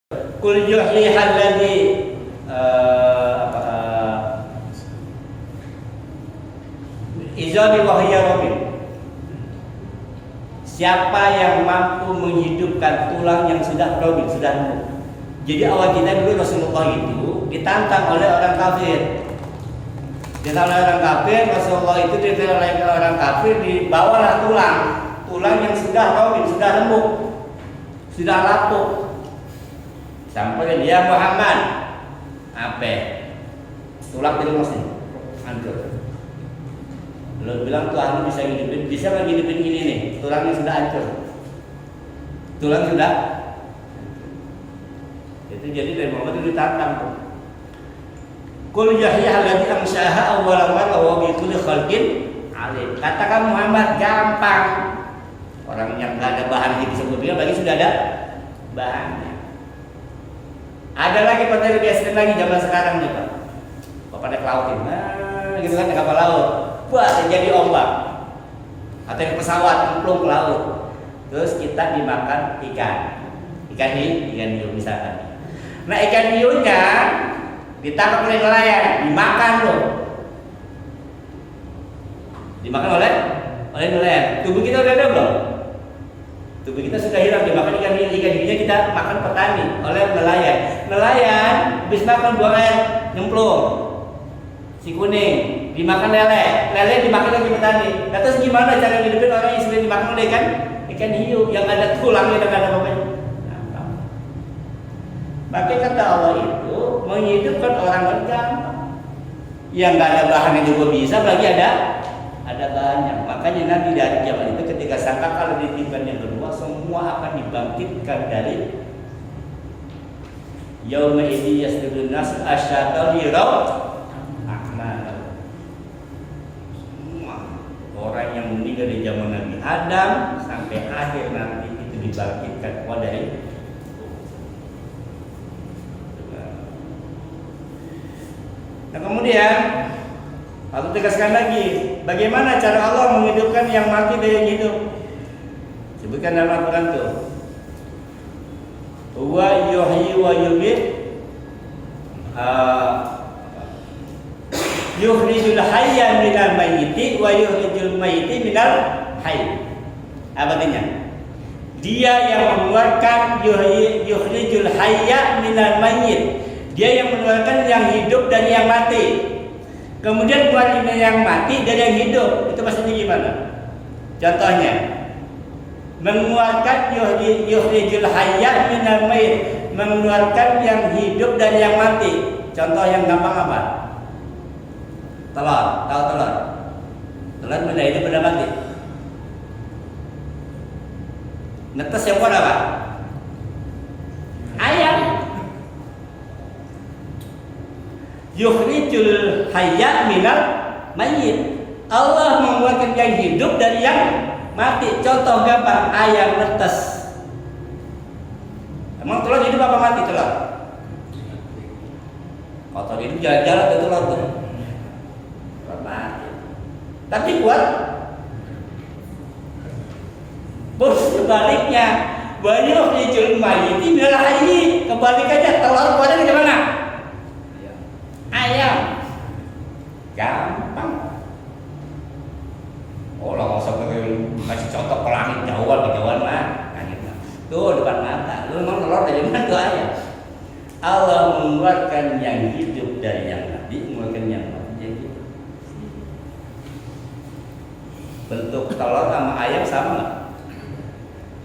Kul yuhyiha alladhi izami wa hiya ramim. Siapa yang mampu menghidupkan tulang yang sudah robin, sudah remuk. Jadi awal kita dulu Rasulullah itu ditantang oleh orang kafir. Ditantang oleh orang kafir, Rasulullah itu ditantang oleh orang kafir, dibawalah tulang yang sudah robin, sudah remuk, sudah lapuk. Sampai dia Muhammad, apa? Tulang di rumah sini, hancur. Lo bilang Tuhan bisa ngidupin ini nih, tulang yang sudah hancur. Tulang sudah. Itu jadi dari Muhammad itu ditantang. Qul yahya alladzi amshaha awwala marra wa bi kulli khalqin alim. Katakan Muhammad, gampang. Orang yang enggak ada bahan hidup sebelumnya bagi sudah ada bahannya. Ada lagi materi biasa lagi zaman sekarang nih Pak. Bapak naik lautin, gitu kan kapal laut. Wah, terjadi ombak. Atau yang pesawat nyemplung ke laut. Terus kita dimakan ikan hiu misalkan. Nah, ikan hiunya ditangkap oleh nelayan, dimakan loh. Dimakan oleh nelayan. Tubuh kita udah ada belum? Tubuh kita sudah hilang dimakan ikan hiunya, kita makan petani oleh nelayan. Nelayan habis makan buang air nyemplung. Si kuning dimakan lele dimakan lagi petani. Nah, terus gimana cara ngidupin orang yang sudah dimakan oleh ikan hiu yang ada tulangnya dan ada apa-apanya? Maka kata Allah itu menghidupkan orang gampang. Yang nggak ada bahannya juga bisa, lagi ada bahannya. Makanya nanti dari zaman itu ketika sangkakala ditiupkan yang kedua, semua akan dibangkitkan dari yauma idzi yasdudun nas asyata liraw a'mal. Semua orang yang meninggal di zaman Nabi Adam sampai akhir nanti itu dibangkitkan dari Nah, kemudian aku tegaskan lagi, bagaimana cara Allah menghidupkan yang mati dari yang hidup? Sebutkan dalam Al-Quran tuh. Wa yuhyi wa yumiit, yukhrijul hayya minal mayyiti wa yukhrijul mayyiti minal hayy. Apa artinya? Dia yang mengeluarkan yukhrijul hayya minal mayyit. Dia yang mengeluarkan yang hidup dari yang mati. Kemudian keluarin yang mati dari yang hidup. Itu maksudnya gimana? Contohnya, mengeluarkan yukhrijul hayya minal mayyit, mengeluarkan yang hidup dari yang mati. Contoh yang gampang apa? Telur, tahu telur? Telur benda hidup benda mati. Netes yang kuat apa? Ayam. Yukhrijul hayya minal mayyit. Allah mengeluarkan yang hidup dari yang mati. Contoh gampang, ayam netes. Emang telur hidup apa mati telur? Kalau telur hidup jalan-jalan ke telur tuh. Telur mati. Tapi kuat. Bos sebaliknya, wa yukhrijul mayyiti minal hayyi. Kebalikannya, telur kuatnya di mana? Ayam. Gampang. Oh, lah usah kasih contoh ke langit kejauhan mah. Tuh depan mata. Lu memang telur dari mana tuh ayam? Allah mengeluarkan yang hidup dari yang mati, mengeluarkan yang mati jadi hidup. Bentuk telur sama ayam sama nggak?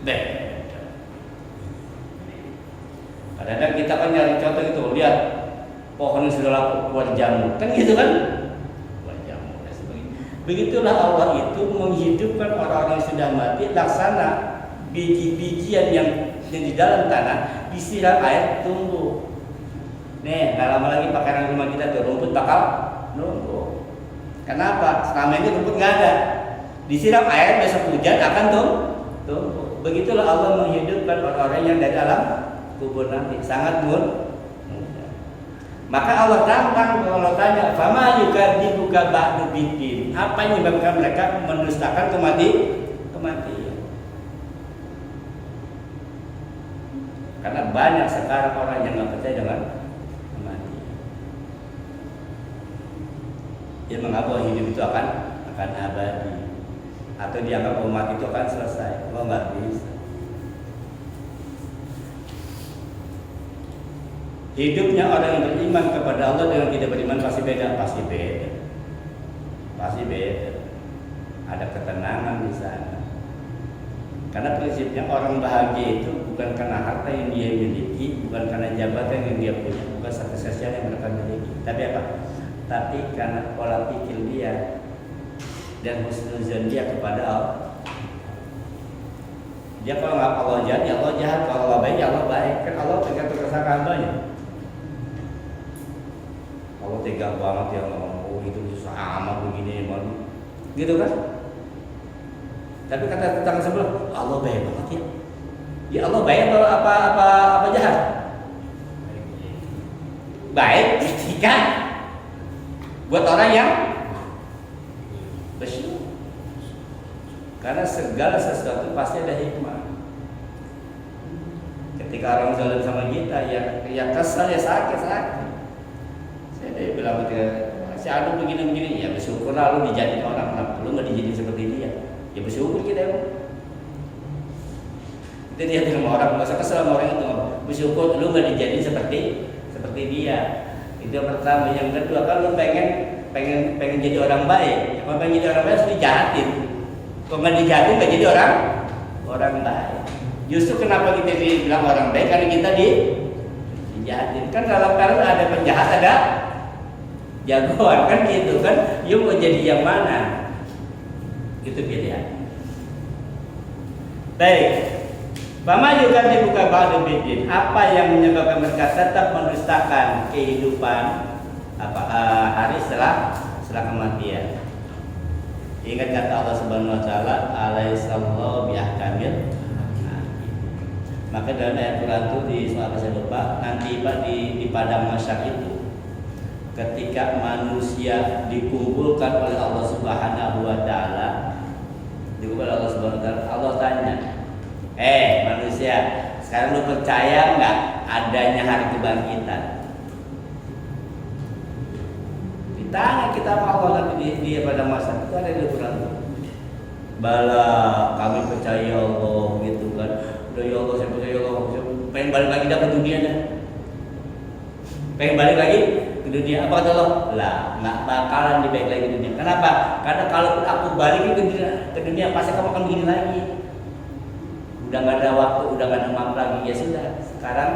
Beda. Kadang-kadang kita kan nyari contoh itu, lihat pohon yang sudah lapuk buat jamur, kan gitu kan? Buat jamur dan sebagainya. Begitulah Allah itu menghidupkan orang-orang yang sudah mati, laksana biji-bijian yang di dalam tanah disiram air tumbuh. Nih, nggak lama lagi pakai rumah kita tuh rumput bakal numbuh. Kenapa? Selama ini rumput nggak ada. Disiram air, besok hujan akan tumbuh. Begitulah Allah menghidupkan orang-orang yang dari alam kubur nanti. Sangat mudah. Maka Allah tantang kalau tanya, "Fama yukadzibuka ba'du biddin?" Apa yang menyebabkan mereka mendustakan kematian? Karena banyak sekarang orang yang nggak percaya dengan kematian. Dia menganggap bahwa hidup itu akan abadi, atau dianggap bahwa mati itu akan selesai. Oh, nggak bisa. Hidupnya orang yang beriman kepada Allah dengan tidak beriman pasti beda. Ada ketenangan di sana. Karena prinsipnya orang bahagia itu bukan karena harta yang dia miliki, bukan karena jabatan yang dia punya, bukan status sosial yang mereka miliki. Tapi apa? Tapi karena pola pikir dia dan husnuzon dia kepada Allah. Dia kalau nggak Allah jahat, ya Allah jahat. Kalau Allah baik, ya Allah baik. Kan Allah tergantung kersakahan hambanya. Allah tega banget ya Allah, oh itu susah amat begini, gitu kan? Tapi kata tetangga sebelah, Allah baik banget ya. Ya Allah baik apa jahat? Baik ketika buat orang yang bersyukur. Karena segala sesuatu pasti ada hikmah. Ketika orang zalim sama kita, ya kesal, ya sakit. Saya bilang si Adu begini, ya bersyukurlah lu dijadiin orang, kenapa lu nggak dijadiin seperti dia? Ya bersyukur kita ya. Itu dia bilang orang, nggak usah kesel sama orang itu, bersyukur lu nggak dijadiin seperti dia. Itu yang pertama. Yang kedua, kan lu pengen jadi orang baik. Kalau pengen jadi orang baik harus dijahatin. Kalau nggak dijahatin nggak jadi orang baik. Justru kenapa kita dibilang orang baik, karena kita dijahatin. Kan dalam karena ada penjahat, ada jagoan, kan gitu kan. You mau jadi yang mana? Itu pilihan. Baik. Bama juga dibuka ba'du bidin. Apa yang menyebabkan mereka tetap mendustakan kehidupan hari setelah kematian? Ingat kata Allah Subhanahu wa taala, alaihissallahu biahkamil. Maka dalam ayat Quran itu di surah saya lupa, nanti Pak di padang mahsyar itu ketika manusia dikumpulkan oleh Allah Subhanahu wa taala, Allah tanya, manusia, sekarang lu percaya nggak adanya hari kebangkitan? Ditanya kita sama Allah nanti di pada masa itu ada di Quran. Bala, kami percaya Allah gitu kan. Udah ya Allah, saya percaya Allah. Pengen balik lagi dapat dunia dah. Pengen balik lagi ke dunia. Apa kata Allah? Lah, nggak bakalan dibalik lagi ke dunia. Kenapa? Karena kalau aku balik ke dunia pasti kamu akan begini lagi. Udah nggak ada waktu, udah nggak ada mampu lagi. Ya sudah, sekarang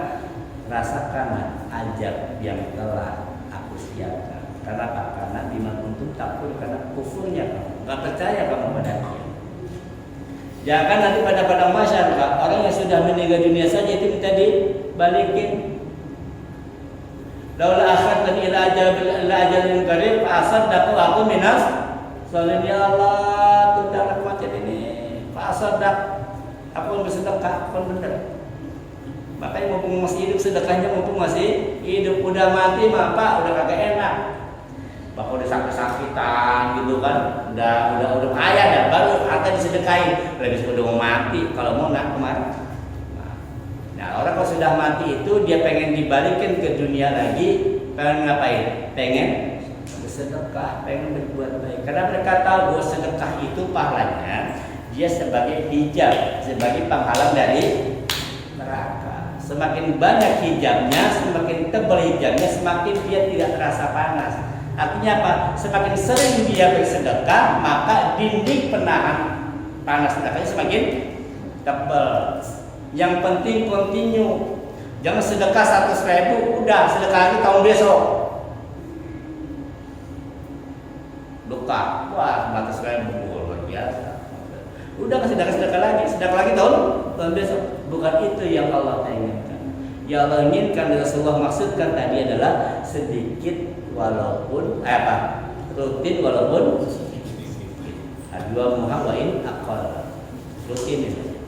rasakanlah ajab yang telah aku siapkan. Kenapa? Karena bima kuntum takfur, karena kufurnya kamu, nggak percaya kamu pada dia. Jangan nanti pada padang mahsyar orang yang sudah meninggal dunia saja itu minta dibalikin. Laula akhadtani ila ajalin qarib fa asaddaqu aku minas salihin. Ya Allah, tunda kematian ini. Fa asaddaq, aku bersedekah, aku benar. Makanya mumpung masih hidup sedekahnya, mumpung masih hidup. Udah mati mah Pak, udah kagak enak. Bapak udah sakit-sakitan gitu kan, udah kaya dan baru harta disedekain. Lebih udah mau mati, kalau mau nak kemana? Nah, orang kalau sudah mati itu dia pengen dibalikin ke dunia lagi, pengen ngapain? Pengen bersedekah, pengen berbuat baik. Karena mereka tahu bahwa sedekah itu pahalanya dia sebagai hijab, sebagai penghalang dari neraka. Semakin banyak hijabnya, semakin tebal hijabnya, semakin dia tidak terasa panas. Artinya apa? Semakin sering dia bersedekah, maka dinding penahan panas sedekahnya semakin tebal. Yang penting continue. Jangan sedekah 100.000, udah sedekah lagi tahun besok. Luka, wah 100.000 luar biasa. Udah sedekah lagi tahun besok. Bukan itu yang Allah inginkan. Yang Allah inginkan, Rasulullah maksudkan tadi adalah sedikit walaupun rutin walaupun dua muhawain akal rutin itu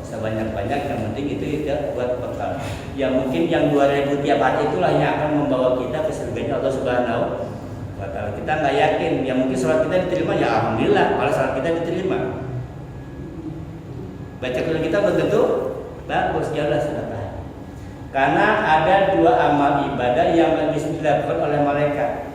sebanyak-banyak, yang penting itu ya buat bekal. Ya mungkin yang 2000 tiap hari itulah yang akan membawa kita ke surga Allah Subhanahu wa taala. Kita nggak yakin, ya mungkin sholat kita diterima, ya alhamdulillah kalau sholat kita diterima. Baca Quran kita belum tentu bagus, jauhlah sedekah. Karena ada dua amal ibadah yang bisa dilakukan oleh malaikat.